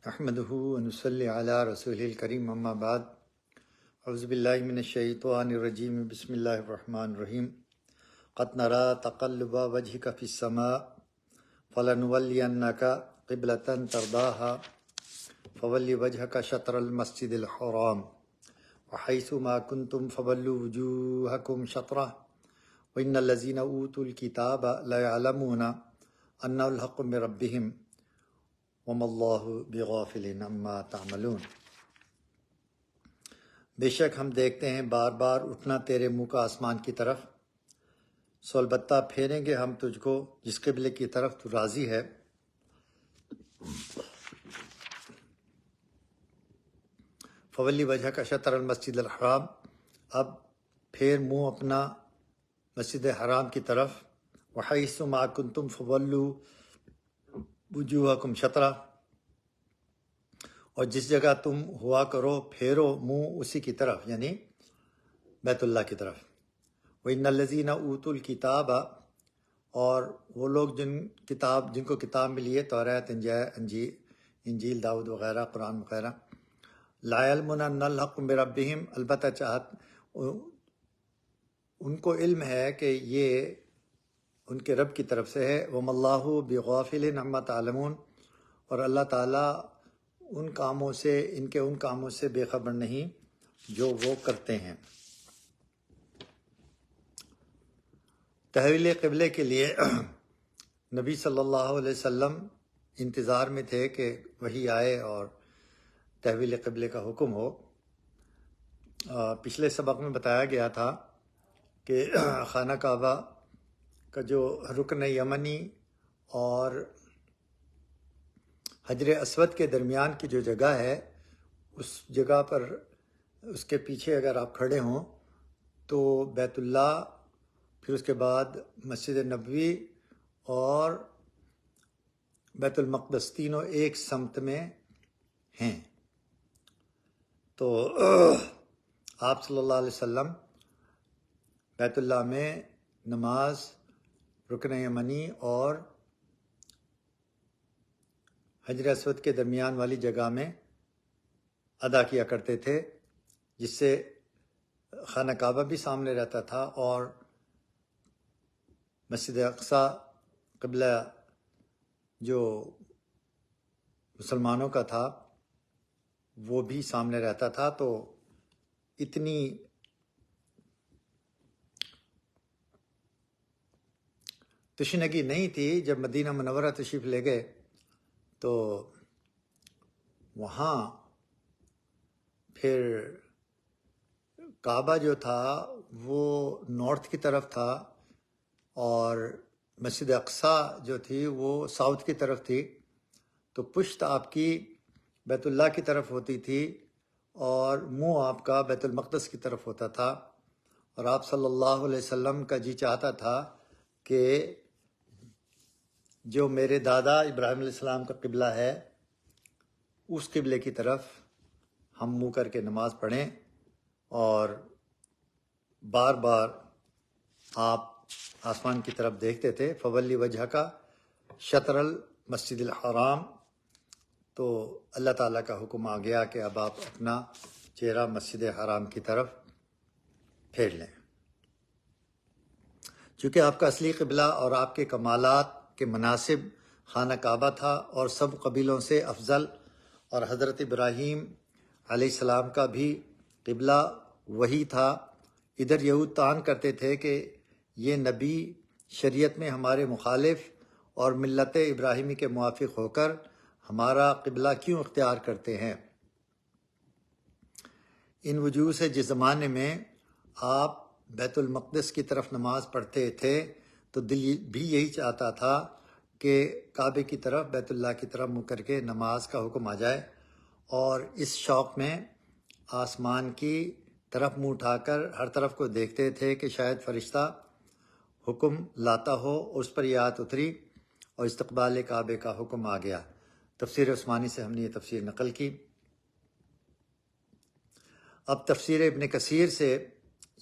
احمدہ ونصلی علی رسول الکریم اما بعد اعوذ باللہ من الشیطان الرجیم بسم اللہ الرحمن الرحیم قد نری تقلب وجہک فی السماء فلنولینک قبلۃ ترضاها فول وجہک شطر المسجد الحرام وحیث ما کنتم فولوا وجوہکم شطرہ وإن الذین اوتوا الکتاب لیعلمون انہ الحق من ربہم وما اللہ بغافل عما تعملون۔ بے شک ہم دیکھتے ہیں بار بار اٹھنا تیرے منہ کا آسمان کی طرف، سو البتہ پھیریں گے ہم تجھ کو جس قبلے کی طرف تو راضی ہے۔ فولی وجہ کا شطر المسجد الحرام، اب پھیر منہ اپنا مسجد حرام کی طرف۔ وحیث ما کنتم فولوا وجوہکم شطرہ، اور جس جگہ تم ہوا کرو پھیرو منہ اسی کی طرف، یعنی بیت اللہ کی طرف۔ وَإِنَّ الَّذِينَ أُوتُوا الْكِتَابَ، اور وہ لوگ جن کو کتاب ملی ہے، توریت، انجیل، داؤد وغیرہ، قرآن وغیرہ، لَا يَعْلَمُونَ أَنَّ الْحَقَّ مِن رَبِّهِمْ، البتہ ان کو علم ہے کہ یہ ان کے رب کی طرف سے ہے۔ وَمَا اللَّهُ بِغَافِلٍ عَمَّا تَعْلَمُونَ، اور اللہ تعالیٰ ان کاموں سے بے خبر نہیں جو وہ کرتے ہیں۔ تحویل قبلے کے لیے نبی صلی اللہ علیہ وسلم انتظار میں تھے کہ وحی آئے اور تحویل قبلے کا حکم ہو۔ پچھلے سبق میں بتایا گیا تھا کہ خانہ کعبہ کا جو رکن یمنی اور حجر اسود کے درمیان کی جو جگہ ہے، اس جگہ پر اس کے پیچھے اگر آپ کھڑے ہوں تو بیت اللہ، پھر اس کے بعد مسجد نبوی اور بیت المقدس تینوں ایک سمت میں ہیں۔ تو آپ صلی اللہ علیہ وسلم بیت اللہ میں نماز رکن یمنی اور حجر اسود کے درمیان والی جگہ میں ادا کیا کرتے تھے، جس سے خانہ کعبہ بھی سامنے رہتا تھا اور مسجد اقصی قبلہ جو مسلمانوں کا تھا وہ بھی سامنے رہتا تھا۔ تو اتنی تشنگی نہیں تھی۔ جب مدینہ منورہ تشریف لے گئے تو وہاں پھر کعبہ جو تھا وہ نارتھ کی طرف تھا اور مسجد اقصی جو تھی وہ ساؤتھ کی طرف تھی، تو پشت آپ کی بیت اللہ کی طرف ہوتی تھی اور منہ آپ کا بیت المقدس کی طرف ہوتا تھا۔ اور آپ صلی اللہ علیہ وسلم کا جی چاہتا تھا کہ جو میرے دادا ابراہیم علیہ السلام کا قبلہ ہے اس قبلے کی طرف ہم منہ کر کے نماز پڑھیں، اور بار بار آپ آسمان کی طرف دیکھتے تھے۔ فولی وجہ کا شطر المسجد الحرام، تو اللہ تعالیٰ کا حکم آ گیا کہ اب آپ اپنا چہرہ مسجد حرام کی طرف پھیر لیں۔ چونکہ آپ کا اصلی قبلہ اور آپ کے کمالات کے مناسب خانہ کعبہ تھا اور سب قبیلوں سے افضل، اور حضرت ابراہیم علیہ السلام کا بھی قبلہ وہی تھا۔ ادھر یہود طعن کرتے تھے کہ یہ نبی شریعت میں ہمارے مخالف اور ملت ابراہیمی کے موافق ہو کر ہمارا قبلہ کیوں اختیار کرتے ہیں۔ ان وجوہ سے جس زمانے میں آپ بیت المقدس کی طرف نماز پڑھتے تھے تو دل بھی یہی چاہتا تھا کہ کعبے کی طرف، بیت اللہ کی طرف منہ کر کے نماز کا حکم آ جائے، اور اس شوق میں آسمان کی طرف منہ اٹھا کر ہر طرف کو دیکھتے تھے کہ شاید فرشتہ حکم لاتا ہو۔ اس پر یہ آیت اتری اور استقبال کعبے کا حکم آ گیا۔ تفسیر عثمانی سے ہم نے یہ تفسیر نقل کی۔ اب تفسیر ابن کثیر سے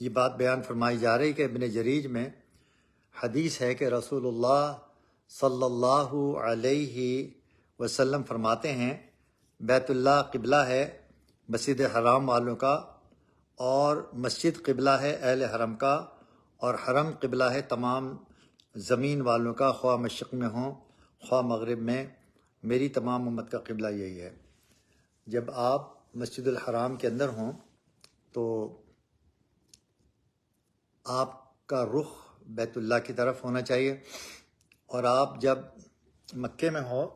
یہ بات بیان فرمائی جا رہی کہ ابن جریج میں حدیث ہے کہ رسول اللہ صلی اللہ علیہ وسلم فرماتے ہیں بیت اللہ قبلہ ہے مسجد حرام والوں کا، اور مسجد قبلہ ہے اہل حرم کا، اور حرم قبلہ ہے تمام زمین والوں کا، خواہ مشرق میں ہوں خواہ مغرب میں۔ میری تمام امت کا قبلہ یہی ہے۔ جب آپ مسجد الحرام کے اندر ہوں تو آپ کا رخ بیت اللہ کی طرف ہونا چاہیے، اور آپ جب مکے میں ہو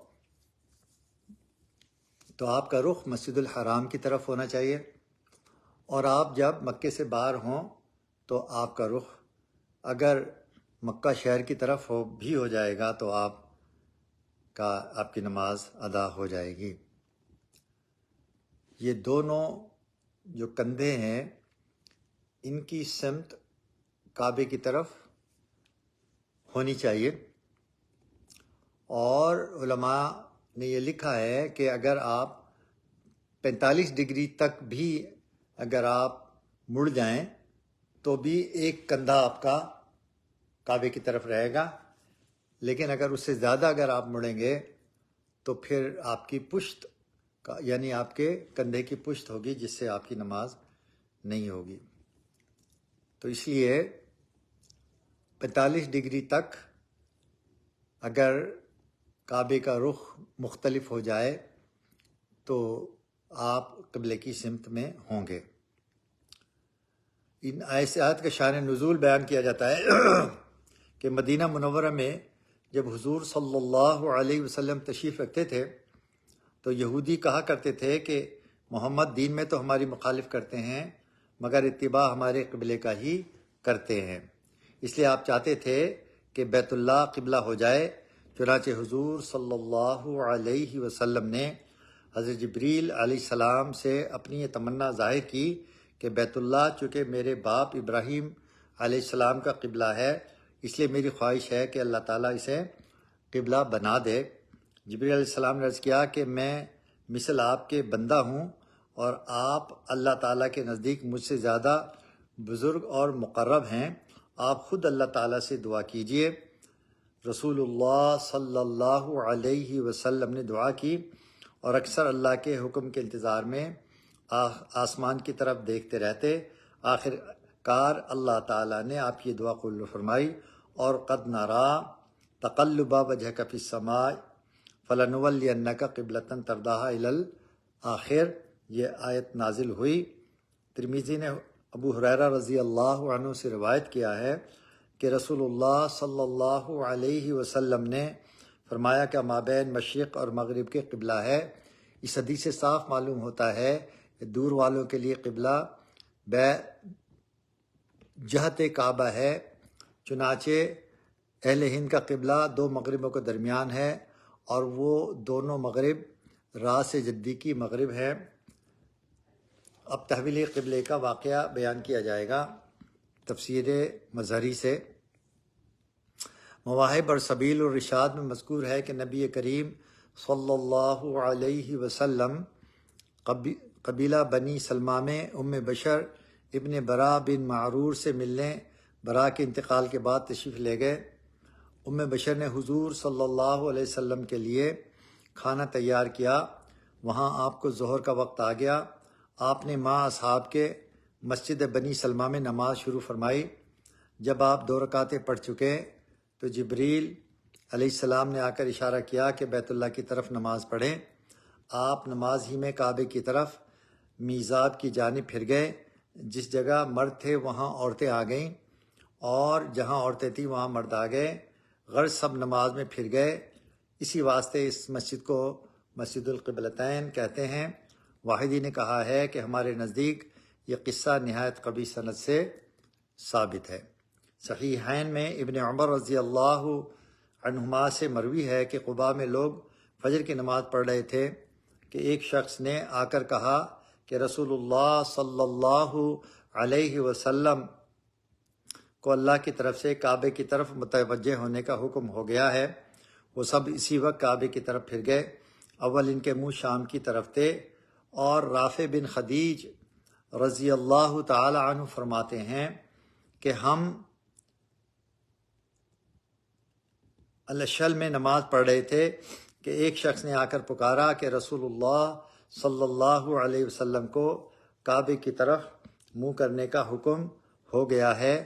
تو آپ کا رخ مسجد الحرام کی طرف ہونا چاہیے، اور آپ جب مکے سے باہر ہوں تو آپ کا رخ اگر مکہ شہر کی طرف بھی ہو جائے گا تو آپ کی نماز ادا ہو جائے گی۔ یہ دونوں جو کندھے ہیں ان کی سمت کعبے کی طرف ہونی چاہیے، اور علماء نے یہ لکھا ہے کہ اگر آپ 45 ڈگری تک بھی اگر آپ مڑ جائیں تو بھی ایک کندھا آپ کا کعبے کی طرف رہے گا، لیکن اگر اس سے زیادہ اگر آپ مڑیں گے تو پھر آپ کی پشت یعنی آپ کے کندھے کی پشت ہوگی، جس سے آپ کی نماز نہیں ہوگی۔ تو اس لیے 45 ڈگری تک اگر کعبے کا رخ مختلف ہو جائے تو آپ قبلے کی سمت میں ہوں گے۔ ان آیات کا شان نزول بیان کیا جاتا ہے کہ مدینہ منورہ میں جب حضور صلی اللہ علیہ وسلم تشریف رکھتے تھے تو یہودی کہا کرتے تھے کہ محمد دین میں تو ہماری مخالف کرتے ہیں مگر اتباع ہمارے قبلے کا ہی کرتے ہیں، اس لیے آپ چاہتے تھے کہ بیت اللہ قبلہ ہو جائے۔ چنانچہ حضور صلی اللہ علیہ وسلم نے حضرت جبریل علیہ السلام سے اپنی یہ تمنا ظاہر کی کہ بیت اللہ چونکہ میرے باپ ابراہیم علیہ السلام کا قبلہ ہے، اس لیے میری خواہش ہے کہ اللہ تعالیٰ اسے قبلہ بنا دے۔ جبریل علیہ السلام نے عرض کیا کہ میں مثل آپ کے بندہ ہوں، اور آپ اللہ تعالیٰ کے نزدیک مجھ سے زیادہ بزرگ اور مقرب ہیں، آپ خود اللہ تعالیٰ سے دعا کیجئے۔ رسول اللہ صلی اللہ علیہ وسلم نے دعا کی اور اکثر اللہ کے حکم کے انتظار میں آسمان کی طرف دیکھتے رہتے۔ آخر کار اللہ تعالیٰ نے آپ کی دعا قبول فرمائی، اور قد نرا تقلب وجهك في السماء فلنولینک قبلۃ ترضاها الی الآخر، یہ آیت نازل ہوئی۔ ترمذی نے ابو ہریرہ رضی اللہ عنہ سے روایت کیا ہے کہ رسول اللہ صلی اللہ علیہ وسلم نے فرمایا کہ مابین مشرق اور مغرب کے قبلہ ہے۔ اس حدیث سے صاف معلوم ہوتا ہے کہ دور والوں کے لیے قبلہ جہت کعبہ ہے۔ چنانچہ اہل ہند کا قبلہ 2 مغربوں کے درمیان ہے، اور وہ دونوں مغرب راس جدی کی مغرب ہے۔ اب تحویل قبلے کا واقعہ بیان کیا جائے گا تفسیر مظہری سے۔ مواہب اور سبیل الرشاد میں مذکور ہے کہ نبی کریم صلی اللہ علیہ وسلم قبیلہ بنی سلمہ میں ام بشر ابن برا بن معرور سے ملنے برا کے انتقال کے بعد تشریف لے گئے۔ ام بشر نے حضور صلی اللہ علیہ وسلم کے لیے کھانا تیار کیا۔ وہاں آپ کو ظہر کا وقت آ گیا۔ آپ نے ماں اصحاب کے مسجد بنی سلمہ میں نماز شروع فرمائی۔ جب آپ 2 رکعتیں پڑھ چکے تو جبریل علیہ السلام نے آ کر اشارہ کیا کہ بیت اللہ کی طرف نماز پڑھیں۔ آپ نماز ہی میں کعبے کی طرف میزاب کی جانب پھر گئے۔ جس جگہ مرد تھے وہاں عورتیں آ گئیں، اور جہاں عورتیں تھیں وہاں مرد آ گئے، غرض سب نماز میں پھر گئے۔ اسی واسطے اس مسجد کو مسجد القبلتین کہتے ہیں۔ واحدی نے کہا ہے کہ ہمارے نزدیک یہ قصہ نہایت قوی سند سے ثابت ہے۔ صحیحین میں ابن عمر رضی اللہ عنہما سے مروی ہے کہ قباء میں لوگ فجر کی نماز پڑھ رہے تھے کہ ایک شخص نے آ کر کہا کہ رسول اللہ صلی اللہ علیہ وسلم کو اللہ کی طرف سے کعبے کی طرف متوجہ ہونے کا حکم ہو گیا ہے۔ وہ سب اسی وقت کعبے کی طرف پھر گئے۔ اول ان کے منہ شام کی طرف تھے، اور رافع بن خدیج رضی اللہ تعالی عنہ فرماتے ہیں کہ ہم الشل میں نماز پڑھ رہے تھے کہ ایک شخص نے آ کر پکارا کہ رسول اللہ صلی اللہ علیہ وسلم کو کعبے کی طرف منہ کرنے کا حکم ہو گیا ہے،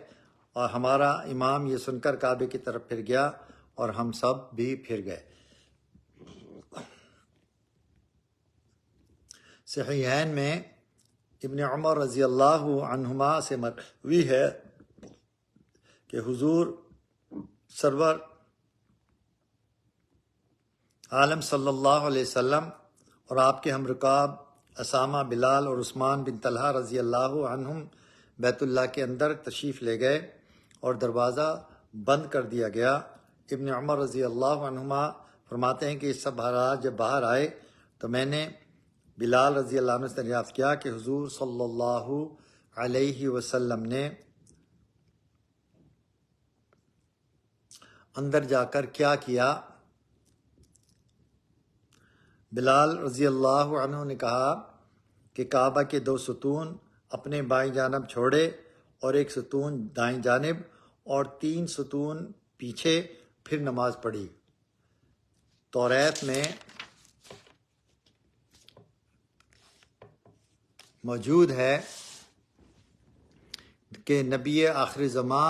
اور ہمارا امام یہ سن کر کعبے کی طرف پھر گیا اور ہم سب بھی پھر گئے۔ صحیحین میں ابن عمر رضی اللہ عنہما سے مروی ہے کہ حضور سرور عالم صلی اللہ علیہ وسلم اور آپ کے ہم رکاب اسامہ، بلال اور عثمان بن طلحہ رضی اللہ عنہم بیت اللہ کے اندر تشریف لے گئے اور دروازہ بند کر دیا گیا۔ ابن عمر رضی اللہ عنہما فرماتے ہیں کہ اس سب حالات جب باہر آئے تو میں نے بلال رضی اللہ عنہ سے دریافت کیا کہ حضور صلی اللہ علیہ وسلم نے اندر جا کر کیا کیا؟ بلال رضی اللہ عنہ نے کہا کہ کعبہ کے 2 ستون اپنے بائیں جانب چھوڑے اور 1 ستون دائیں جانب اور 3 ستون پیچھے، پھر نماز پڑھی۔ توریت میں موجود ہے کہ نبی آخر زماں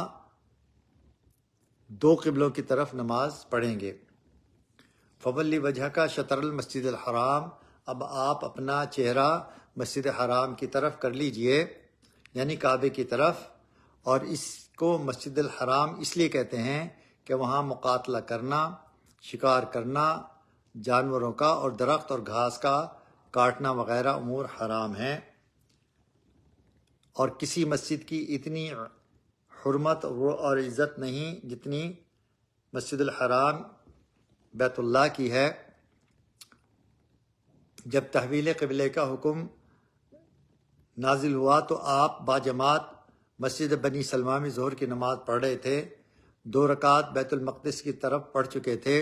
2 قبلوں کی طرف نماز پڑھیں گے۔ فولی وجہ کا شطر المسجد الحرام، اب آپ اپنا چہرہ مسجد حرام کی طرف کر لیجئے، یعنی کعبے کی طرف، اور اس کو مسجد الحرام اس لیے کہتے ہیں کہ وہاں مقاتلہ کرنا، شکار کرنا جانوروں کا اور درخت اور گھاس کا کاٹنا وغیرہ امور حرام ہیں، اور کسی مسجد کی اتنی حرمت اور عزت نہیں جتنی مسجد الحرام بیت اللہ کی ہے۔ جب تحویل قبلے کا حکم نازل ہوا تو آپ باجماعت مسجد بنی سلمہ میں ظہر کی نماز پڑھ رہے تھے۔ 2 رکعت بیت المقدس کی طرف پڑھ چکے تھے۔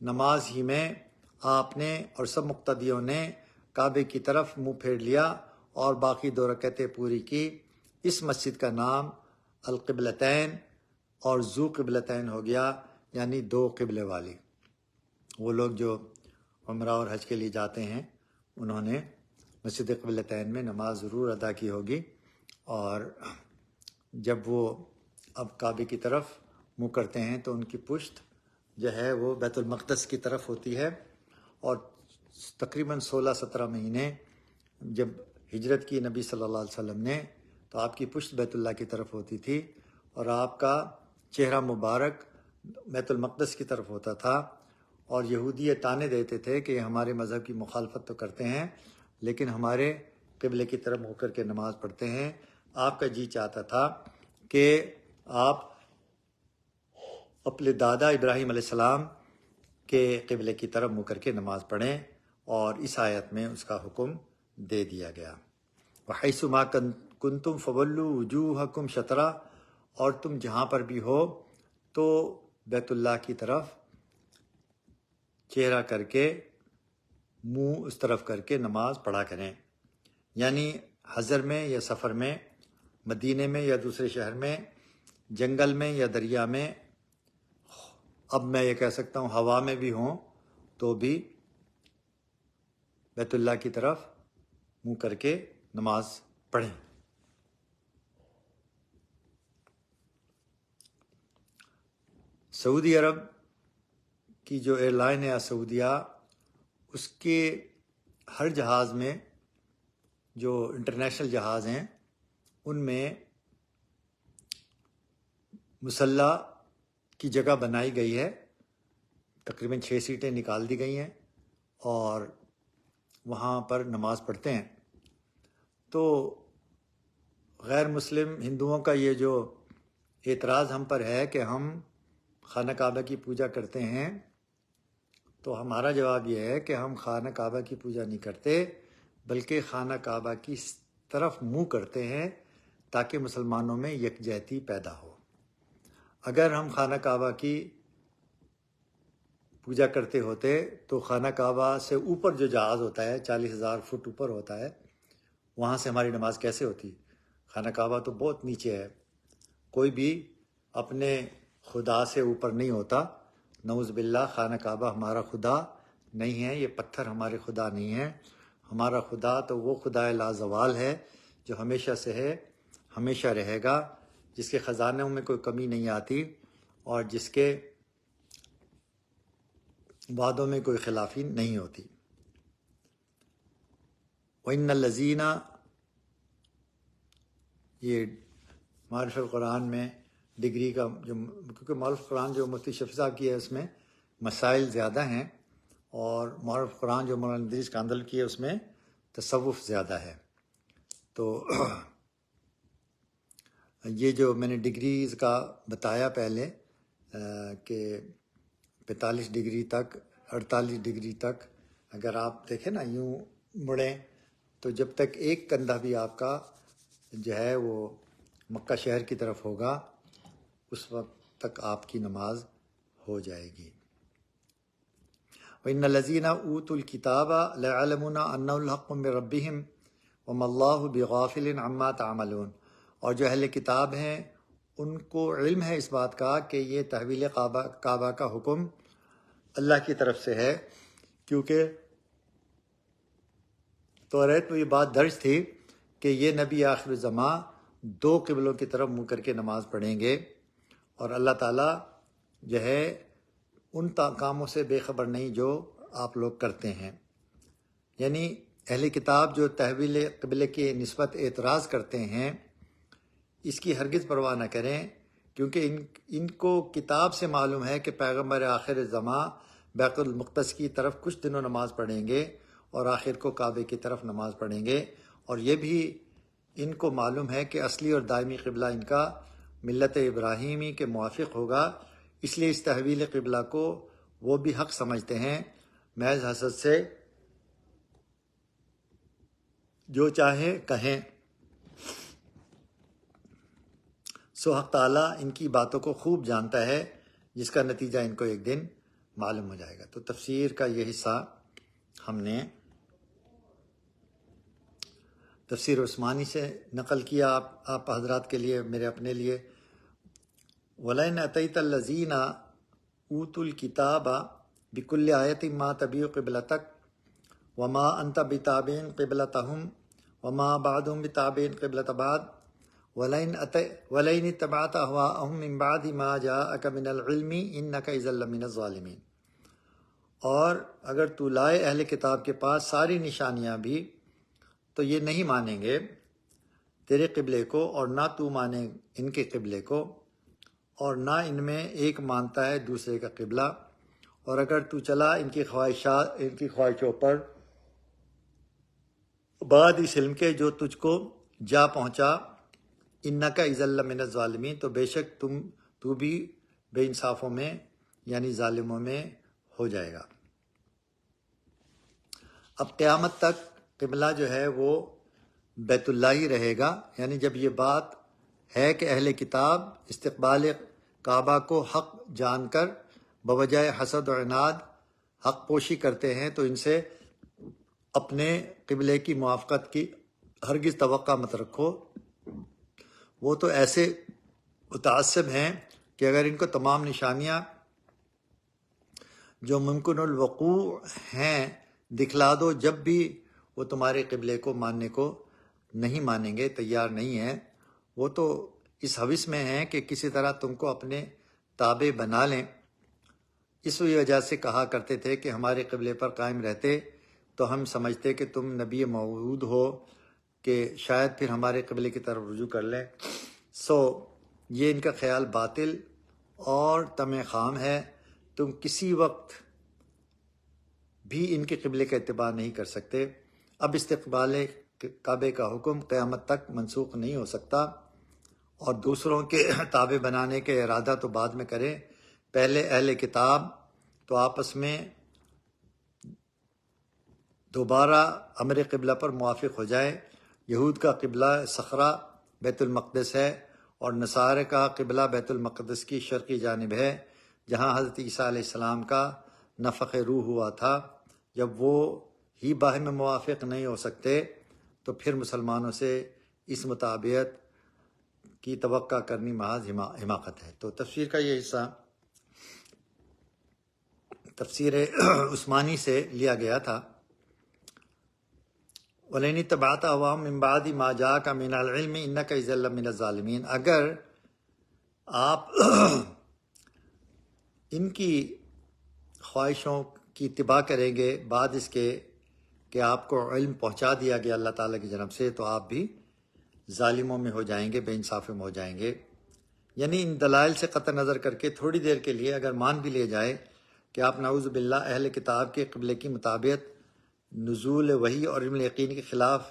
نماز ہی میں آپ نے اور سب مقتدیوں نے کعبے کی طرف منہ پھیر لیا اور باقی 2 رکعتیں پوری کی۔ اس مسجد کا نام القبلتین اور ذو قبلتین ہو گیا، یعنی 2 قبلے والی۔ وہ لوگ جو عمرہ اور حج کے لیے جاتے ہیں انہوں نے مسجد قبلتین میں نماز ضرور ادا کی ہوگی، اور جب وہ اب کعبے کی طرف منہ کرتے ہیں تو ان کی پشت جو ہے وہ بیت المقدس کی طرف ہوتی ہے، اور تقریباً 16-17 مہینے جب ہجرت کی نبی صلی اللہ علیہ وسلم نے تو آپ کی پشت بیت اللہ کی طرف ہوتی تھی اور آپ کا چہرہ مبارک بیت المقدس کی طرف ہوتا تھا، اور یہودی یہ طعنے دیتے تھے کہ ہمارے مذہب کی مخالفت تو کرتے ہیں لیکن ہمارے قبلے کی طرف ہو کر کے نماز پڑھتے ہیں۔ آپ کا جی چاہتا تھا کہ آپ اپنے دادا ابراہیم علیہ السلام کے قبلے کی طرف منہ کر کے نماز پڑھیں، اور اس آیت میں اس کا حکم دے دیا گیا۔ وَحَيْثُ مَا كُنْتُمْ فَوَلُّوا وُجُوهَكُمْ شَطْرًا، اور تم جہاں پر بھی ہو تو بیت اللہ کی طرف چہرہ کر کے منہ اس طرف کر کے نماز پڑھا کریں، یعنی حضر میں یا سفر میں، مدینے میں یا دوسرے شہر میں، جنگل میں یا دریا میں، اب میں یہ کہہ سکتا ہوں ہوا میں بھی ہوں تو بھی بیت اللہ کی طرف منہ کر کے نماز پڑھیں۔ سعودی عرب کی جو ایئر لائن ہے سعودیہ، اس کے ہر جہاز میں جو انٹرنیشنل جہاز ہیں ان میں مصلی کی جگہ بنائی گئی ہے، تقریباً 6 سیٹیں نکال دی گئی ہیں اور وہاں پر نماز پڑھتے ہیں۔ تو غیر مسلم ہندوؤں کا یہ جو اعتراض ہم پر ہے کہ ہم خانہ کعبہ کی پوجا کرتے ہیں، تو ہمارا جواب یہ ہے کہ ہم خانہ کعبہ کی پوجا نہیں کرتے بلکہ خانہ کعبہ کی طرف منہ کرتے ہیں تاکہ مسلمانوں میں یکجہتی پیدا ہو۔ اگر ہم خانہ کعبہ کی پوجا کرتے ہوتے تو خانہ کعبہ سے اوپر جو جہاز ہوتا ہے 40,000 فٹ اوپر ہوتا ہے، وہاں سے ہماری نماز کیسے ہوتی؟ خانہ کعبہ تو بہت نیچے ہے، کوئی بھی اپنے خدا سے اوپر نہیں ہوتا، نعوذ باللہ۔ خانہ کعبہ ہمارا خدا نہیں ہیں، یہ پتھر ہمارے خدا نہیں ہیں. ہمارا خدا تو وہ خدا لازوال ہے جو ہمیشہ سے ہے، ہمیشہ رہے گا، جس کے خزانوں میں کوئی کمی نہیں آتی اور جس کے وعدوں میں کوئی خلافی نہیں ہوتی. وَإِنَّ الَّذِينَ، یہ معرفت القرآن میں ڈگری کا جو، کیونکہ معرفت القرآن جو مفتی شفیع صاحب کی ہے اس میں مسائل زیادہ ہیں، اور معرفت القرآن جو مولانا ادریس کاندل کی ہے اس میں تصوف زیادہ ہے. تو یہ جو میں نے ڈگریز کا بتایا پہلے کہ 45 ڈگری تک، 48 ڈگری تک اگر آپ دیکھیں نا یوں مڑیں تو جب تک ایک کندھا بھی آپ کا جو ہے وہ مکہ شہر کی طرف ہوگا اس وقت تک آپ کی نماز ہو جائے گی. وَإِنَّ الَّذِينَ أُوتُوا الْكِتَابَ لَيَعْلَمُونَ أَنَّهُ الْحَقُّ مِنْ رَبِّهِمْ وَمَا اللَّهُ بِغَافِلٍ عَمَّا تَعْمَلُونَ. اور جو اہل کتاب ہیں ان کو علم ہے اس بات کا کہ یہ تحویل کعبہ کا حکم اللہ کی طرف سے ہے، کیونکہ توریت میں یہ بات درج تھی کہ یہ نبی آخر الزماں 2 قبلوں کی طرف منہ کر کے نماز پڑھیں گے، اور اللہ تعالیٰ جو ہے ان کاموں سے بے خبر نہیں جو آپ لوگ کرتے ہیں. یعنی اہل کتاب جو تحویل قبلے کی نسبت اعتراض کرتے ہیں اس کی ہرگز پرواہ نہ کریں، کیونکہ ان کو کتاب سے معلوم ہے کہ پیغمبر آخر زماں بیت المقدس کی طرف کچھ دنوں نماز پڑھیں گے اور آخر کو کعبے کی طرف نماز پڑھیں گے، اور یہ بھی ان کو معلوم ہے کہ اصلی اور دائمی قبلہ ان کا ملت ابراہیمی کے موافق ہوگا. اس لیے اس تحویل قبلہ کو وہ بھی حق سمجھتے ہیں، محض حسد سے جو چاہیں کہیں. سو حق تعالیٰ ان کی باتوں کو خوب جانتا ہے، جس کا نتیجہ ان کو ایک دن معلوم ہو جائے گا. تو تفسیر کا یہ حصہ ہم نے تفسیر عثمانی سے نقل کیا آپ حضرات کے لیے، میرے اپنے لیے. وَلَئِنْ أَتَيْتَ الَّذِينَ أُوتُوا الْكِتَابَ بِكُلِّ آيَةٍ مَا تَبِعُوا قِبْلَتَكَ وَمَا أَنْتَ بِتَابِعٍ قِبْلَتَهُمْ وَمَا بَعْضُهُمْ بِتَابِعٍ قِبْلَةَ بَعْضٍ وَلَئِنِ اتَّبَعْتَ أَهْوَاءَهُمْ مِنْ بَعْدِ مَا جَاءَكَ مِنَ الْعِلْمِ إِنَّكَ إِذًا لَّمِنَ الظَّالِمِينَ. اور اگر تو لائے اہل کتاب کے پاس ساری نشانیاں بھی تو یہ نہیں مانیں گے تیرے قبلے کو، اور نہ تو مانے ان کے قبلے کو، اور نہ ان میں ایک مانتا ہے دوسرے کا قبلہ. اور اگر تو چلا ان کی خواہشوں پر بعد اس علم کے جو تجھ کو جا پہنچا، انک اذا لمن الظالمین، تو بے شک تو بھی بے انصافوں میں یعنی ظالموں میں ہو جائے گا. اب قیامت تک قبلہ جو ہے وہ بیت اللہ ہی رہے گا. یعنی جب یہ بات ہے کہ اہل کتاب استقبال کعبہ کو حق جان کر بوجائے حسد و عناد حق پوشی کرتے ہیں، تو ان سے اپنے قبلے کی موافقت کی ہرگز توقع مت رکھو. وہ تو ایسے متعصب ہیں کہ اگر ان کو تمام نشانیاں جو ممکن الوقوع ہیں دکھلا دو، جب بھی وہ تمہارے قبلے کو ماننے کو نہیں مانیں گے، تیار نہیں ہیں. وہ تو اس حوث میں ہیں کہ کسی طرح تم کو اپنے تابع بنا لیں. اس وجہ سے کہا کرتے تھے کہ ہمارے قبلے پر قائم رہتے تو ہم سمجھتے کہ تم نبی موعود ہو، کہ شاید پھر ہمارے قبلے کی طرف رجوع کر لیں. سو یہ ان کا خیال باطل اور طمع خام ہے. تم کسی وقت بھی ان کے قبلے کا اتباع نہیں کر سکتے. اب استقبال کعبے کا حکم قیامت تک منسوخ نہیں ہو سکتا، اور دوسروں کے تابع بنانے کے ارادہ تو بعد میں کریں. پہلے اہل کتاب تو آپس میں دوبارہ امر قبلہ پر موافق ہو جائے. یہود کا قبلہ صخرہ بیت المقدس ہے، اور نصارے کا قبلہ بیت المقدس کی شرقی جانب ہے، جہاں حضرت عیسیٰ علیہ السلام کا نفخ روح ہوا تھا. جب وہ ہی باہم موافق نہیں ہو سکتے تو پھر مسلمانوں سے اس مطابقت کی توقع کرنی محض حماقت ہے. تو تفسیر کا یہ حصہ تفسیر عثمانی سے لیا گیا تھا. وَلَئِنِ اتَّبَعْتَ أَهْوَاءَهُم مِّن بَعْدِ مَا جَاءَكَ مِنَ الْعِلْمِ إِنَّكَ إِذًا لَّمِنَ الظَّالِمِينَ. اگر آپ ان کی خواہشوں کی اتباع کریں گے بعد اس کے کہ آپ کو علم پہنچا دیا گیا اللہ تعالیٰ کی جانب سے، تو آپ بھی ظالموں میں ہو جائیں گے، بے انصافوں میں ہو جائیں گے. یعنی ان دلائل سے قطع نظر کر کے تھوڑی دیر کے لیے اگر مان بھی لے جائے کہ آپ نعوذ باللہ اہل کتاب کے قبلے کی مطابقت نزول وحی اور علم یقین کے خلاف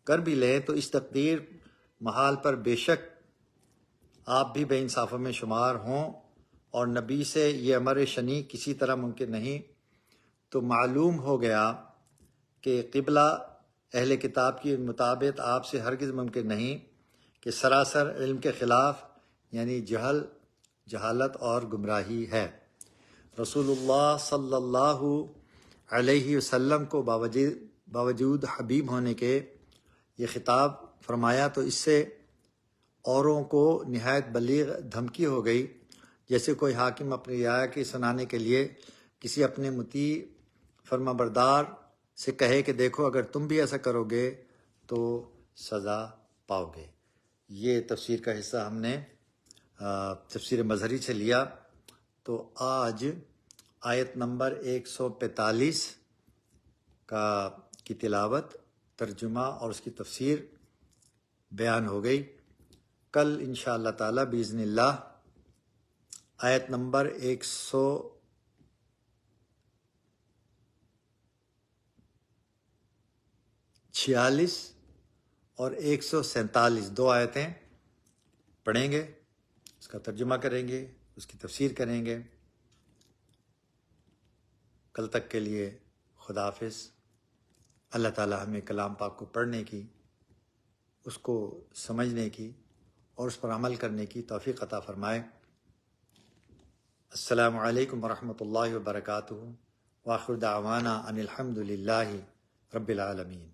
کر بھی لیں، تو اس تقدیر محال پر بے شک آپ بھی بے انصافوں میں شمار ہوں، اور نبی سے یہ امر شنی کسی طرح ممکن نہیں. تو معلوم ہو گیا کہ قبلہ اہل کتاب کی مطابقت آپ سے ہرگز ممکن نہیں، کہ سراسر علم کے خلاف، یعنی جہالت اور گمراہی ہے. رسول اللہ صلی اللہ علیہ وسلم کو باوجود حبیب ہونے کے یہ خطاب فرمایا، تو اس سے اوروں کو نہایت بلیغ دھمکی ہو گئی. جیسے کوئی حاکم اپنی رعایا کی سنانے کے لیے کسی اپنے مطیع فرما بردار سے کہے کہ دیکھو اگر تم بھی ایسا کرو گے تو سزا پاؤ گے. یہ تفسیر کا حصہ ہم نے تفسیر مظہری سے لیا. تو آج آیت نمبر 145 کی تلاوت، ترجمہ اور اس کی تفسیر بیان ہو گئی. کل انشاءاللہ تعالی باذن اللہ آیت نمبر 146 اور 147 دو آیتیں پڑھیں گے، اس کا ترجمہ کریں گے، اس کی تفسیر کریں گے. کل تک کے لیے خدا حافظ. اللہ تعالی ہمیں کلام پاک کو پڑھنے کی، اس کو سمجھنے کی اور اس پر عمل کرنے کی توفیق عطا فرمائے. السلام علیکم ورحمۃ اللہ وبرکاتہ. وآخر دعوانا ان الحمد للہ رب العالمین.